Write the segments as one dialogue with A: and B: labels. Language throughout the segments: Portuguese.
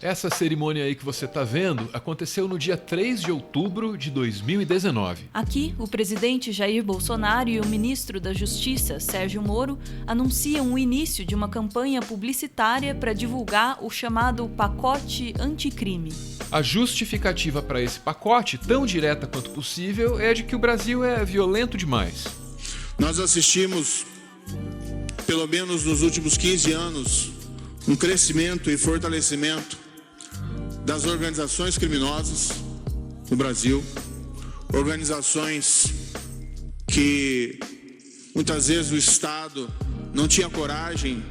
A: Essa cerimônia aí que você está vendo aconteceu no dia 3 de outubro de 2019.
B: Aqui, o presidente Jair Bolsonaro e o ministro da Justiça, Sérgio Moro, anunciam o início de uma campanha publicitária para divulgar o chamado pacote anticrime.
A: A justificativa para esse pacote, tão direta quanto possível, é de que o Brasil é violento demais.
C: Nós assistimos, pelo menos nos últimos 15 anos, um crescimento e fortalecimento das organizações criminosas no Brasil, organizações que muitas vezes o Estado não tinha coragem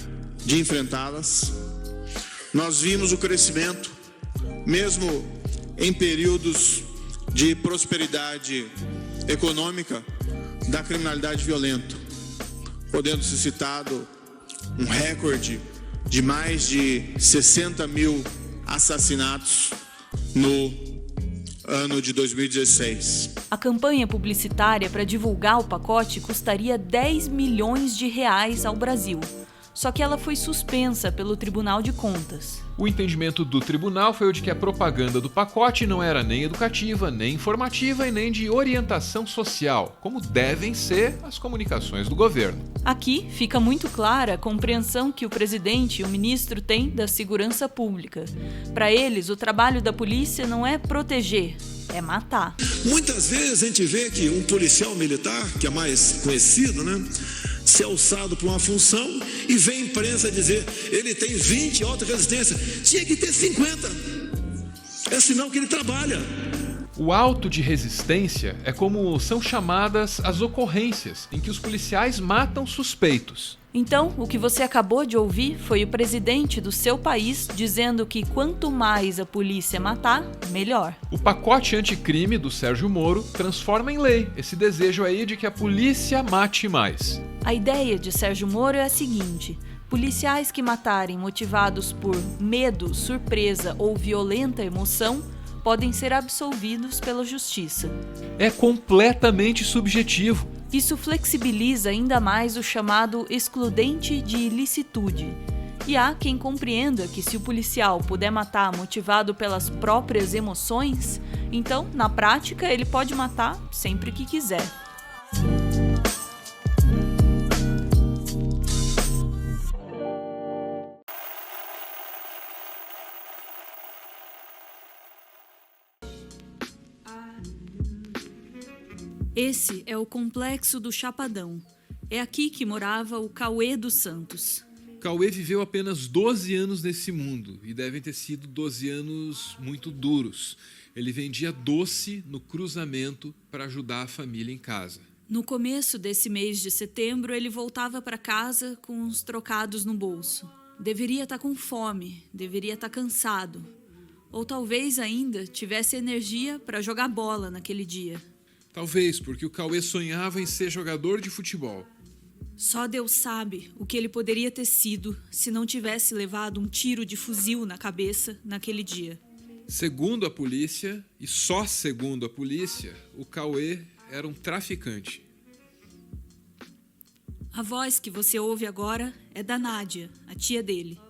C: de enfrentá-las. Nós vimos o crescimento, mesmo em períodos de prosperidade econômica, da criminalidade violenta, podendo ser citado um recorde de mais de 60 mil assassinatos no ano de 2016.
B: A campanha publicitária para divulgar o pacote custaria 10 milhões de reais ao Brasil. Só que ela foi suspensa pelo Tribunal de Contas.
A: O entendimento do tribunal foi o de que a propaganda do pacote não era nem educativa, nem informativa e nem de orientação social, como devem ser as comunicações do governo.
B: Aqui fica muito clara a compreensão que o presidente e o ministro têm da segurança pública. Para eles, o trabalho da polícia não é proteger, é matar.
D: Muitas vezes a gente vê que um policial militar, que é mais conhecido, ser alçado por uma função e vem a imprensa dizer ele tem 20 alta resistência, tinha que ter 50. É sinal que ele trabalha.
A: O auto de resistência é como são chamadas as ocorrências em que os policiais matam suspeitos.
B: Então, o que você acabou de ouvir foi o presidente do seu país dizendo que quanto mais a polícia matar, melhor.
A: O pacote anticrime do Sérgio Moro transforma em lei esse desejo aí de que a polícia mate mais.
B: A ideia de Sérgio Moro é a seguinte: policiais que matarem motivados por medo, surpresa ou violenta emoção podem ser absolvidos pela justiça.
A: É completamente subjetivo.
B: Isso flexibiliza ainda mais o chamado excludente de ilicitude. E há quem compreenda que se o policial puder matar motivado pelas próprias emoções, então, na prática, ele pode matar sempre que quiser. Esse é o Complexo do Chapadão. É aqui que morava o Cauê dos Santos.
A: Cauê viveu apenas 12 anos nesse mundo e devem ter sido 12 anos muito duros. Ele vendia doce no cruzamento para ajudar a família em casa.
B: No começo desse mês de setembro, ele voltava para casa com uns trocados no bolso. Deveria estar com fome, deveria estar cansado. Ou talvez ainda tivesse energia para jogar bola naquele dia.
A: Talvez, porque o Cauê sonhava em ser jogador de futebol.
B: Só Deus sabe o que ele poderia ter sido se não tivesse levado um tiro de fuzil na cabeça naquele dia.
A: Segundo a polícia, e só segundo a polícia, o Cauê era um traficante.
B: A voz que você ouve agora é da Nádia, a tia dele.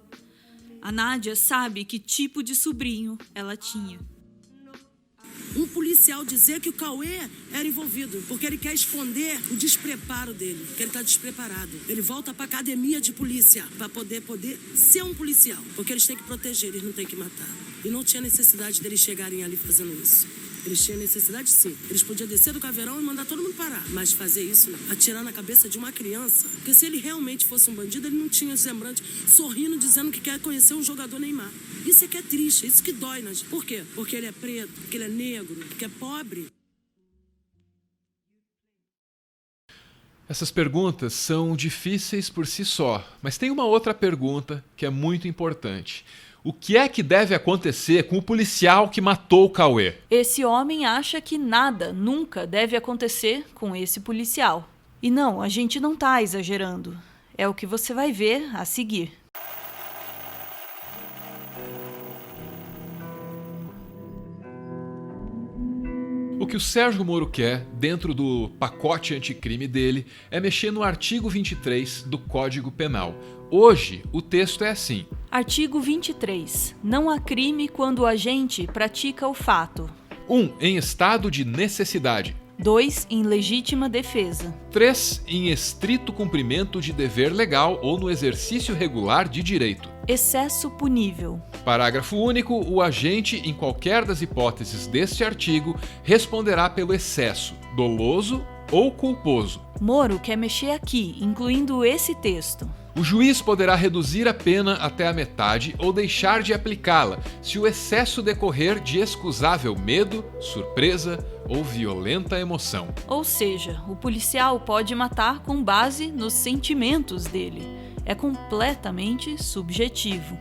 B: A Nádia sabe que tipo de sobrinho ela tinha.
E: Um policial dizer que o Cauê era envolvido, porque ele quer esconder o despreparo dele, que ele está despreparado. Ele volta para academia de polícia para poder ser um policial, porque eles têm que proteger, eles não têm que matar. E não tinha necessidade deles chegarem ali fazendo isso. Eles tinham necessidade, sim. Eles podiam descer do caveirão e mandar todo mundo parar. Mas fazer isso, atirar na cabeça de uma criança. Porque se ele realmente fosse um bandido, ele não tinha semblante sorrindo, dizendo que quer conhecer um jogador Neymar. Isso é que é triste, isso que dói nas... Por quê? Porque ele é preto, porque ele é negro, porque é pobre.
A: Essas perguntas são difíceis por si só, mas tem uma outra pergunta que é muito importante. O que é que deve acontecer com o policial que matou o Cauê?
B: Esse homem acha que nada, nunca deve acontecer com esse policial. E não, a gente não tá exagerando. É o que você vai ver a seguir.
A: O que o Sérgio Moro quer, dentro do pacote anticrime dele, é mexer no artigo 23 do Código Penal. Hoje, o texto é assim.
B: Artigo 23. Não há crime quando o agente pratica o fato.
A: 1. Em estado de necessidade.
B: 2. Em legítima defesa.
A: 3. Em estrito cumprimento de dever legal ou no exercício regular de direito.
B: Excesso punível.
A: Parágrafo único. O agente, em qualquer das hipóteses deste artigo, responderá pelo excesso, doloso ou culposo.
B: Moro quer mexer aqui, incluindo esse texto.
A: O juiz poderá reduzir a pena até a metade ou deixar de aplicá-la, se o excesso decorrer de excusável medo, surpresa ou violenta emoção.
B: Ou seja, o policial pode matar com base nos sentimentos dele. É completamente subjetivo.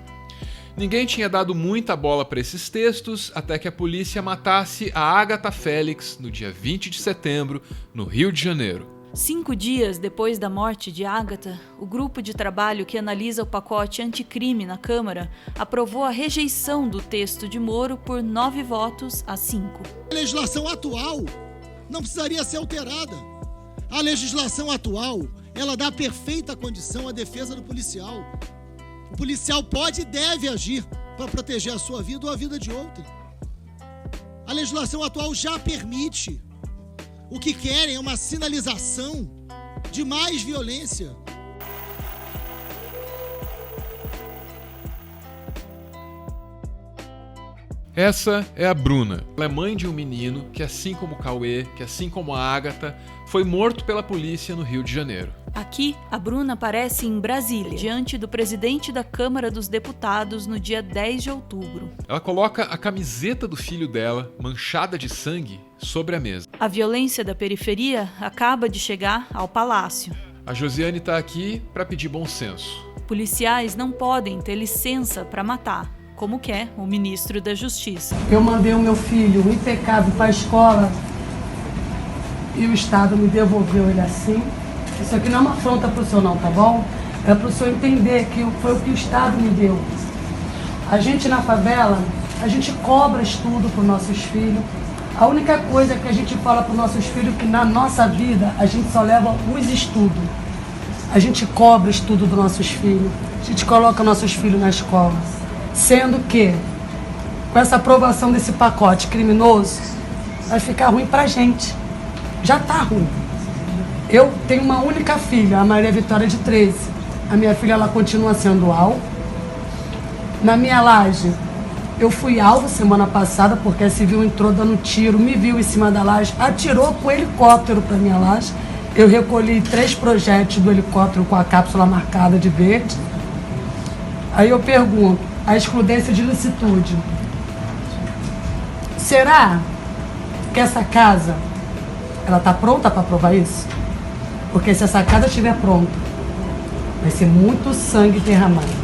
A: Ninguém tinha dado muita bola para esses textos até que a polícia matasse a Agatha Félix no dia 20 de setembro, no Rio de Janeiro.
B: 5 dias depois da morte de Agatha, o grupo de trabalho que analisa o pacote anticrime na Câmara aprovou a rejeição do texto de Moro por 9 votos a 5.
F: A legislação atual não precisaria ser alterada. A legislação atual, ela dá perfeita condição à defesa do policial. O policial pode e deve agir para proteger a sua vida ou a vida de outra. A legislação atual já permite. O que querem é uma sinalização de mais violência.
A: Essa é a Bruna. Ela é mãe de um menino que, assim como o Cauê, que assim como a Agatha, foi morto pela polícia no Rio de Janeiro.
B: Aqui, a Bruna aparece em Brasília, diante do presidente da Câmara dos Deputados no dia 10 de outubro.
A: Ela coloca a camiseta do filho dela, manchada de sangue, sobre a mesa.
B: A violência da periferia acaba de chegar ao palácio.
A: A Josiane está aqui para pedir bom senso.
B: Policiais não podem ter licença para matar, como quer o ministro da Justiça.
G: Eu mandei o meu filho impecável para a escola e o Estado me devolveu ele assim. Isso aqui não é uma afronta para o senhor não, tá bom? É para o senhor entender que foi o que o Estado me deu. A gente na favela, a gente cobra estudo para os nossos filhos. A única coisa que a gente fala para os nossos filhos é que na nossa vida a gente só leva os estudos. A gente cobra estudo dos nossos filhos. A gente coloca nossos filhos na escola. Sendo que, com essa aprovação desse pacote criminoso, vai ficar ruim pra gente. Já tá ruim. Eu tenho uma única filha, a Maria Vitória, de 13. A minha filha, ela continua sendo alvo. Na minha laje, eu fui alvo semana passada, porque a civil entrou dando tiro, me viu em cima da laje, atirou com o helicóptero pra minha laje. Eu recolhi 3 projéteis do helicóptero com a cápsula marcada de verde. Aí eu pergunto, a excludência de ilicitude. Será que essa casa, ela tá pronta para provar isso? Porque se essa casa estiver pronta, vai ser muito sangue derramado.